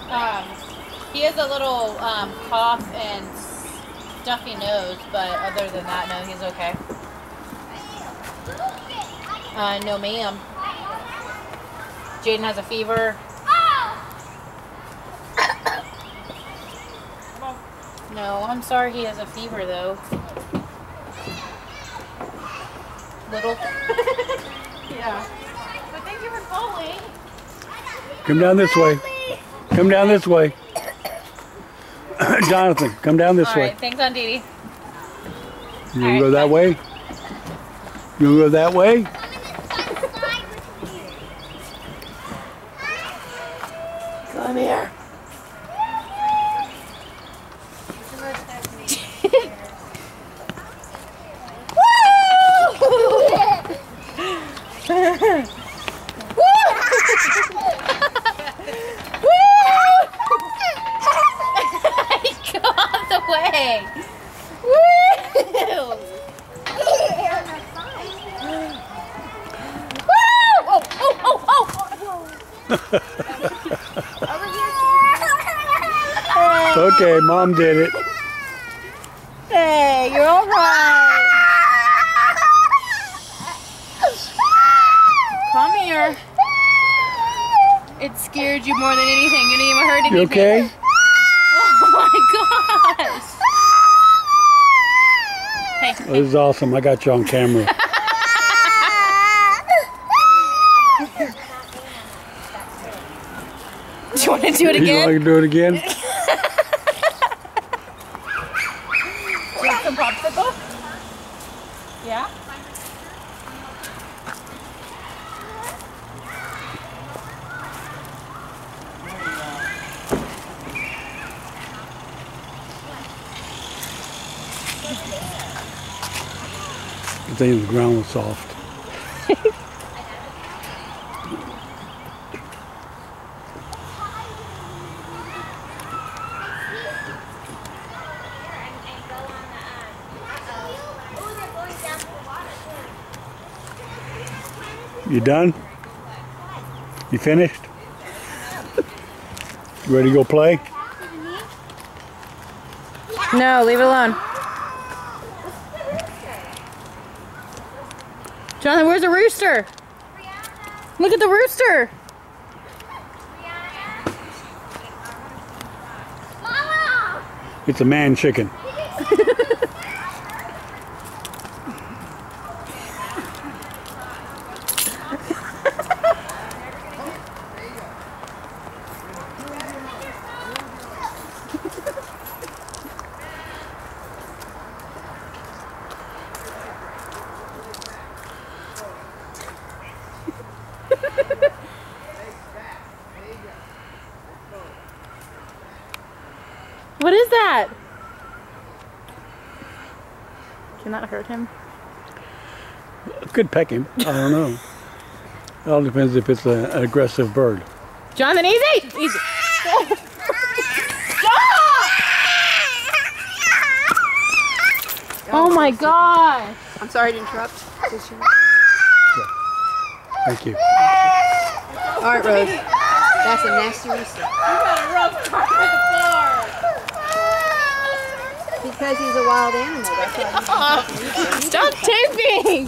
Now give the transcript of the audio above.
Um, he has a little cough and stuffy nose, but other than that, no, he's okay. No, ma'am. Jaden has a fever. No, I'm sorry he has a fever though. Little. Yeah. But thank you for calling. Come down this way. Come down this way. Jonathan, come down this way. Alright, thanks, Aunt Dee Dee. You gonna go that way? You gonna go that way? Come here. Go out the way. Woo! Okay, Mom did it. Hey, you're all right. Come here. It scared you more than anything. You didn't even hurt anything. You okay? Oh my gosh. Hey. This is awesome. I got you on camera. Do you want to do it You again? want to do it again? Want some popsicle? Yeah? I think the ground was soft. You done? You finished? You ready to go play? No, leave it alone. Jonathan, where's the rooster? Look at the rooster. It's a man chicken. What is that? Can that hurt him? Could peck him. I don't know. It all depends if it's an aggressive bird. Jonathan, easy! Easy. Stop! Oh my gosh. I'm sorry to interrupt. Thank you. All right, Rose. That's a nasty rooster. You got a rough carpet floor. Because he's a wild animal. That's why Stop taping!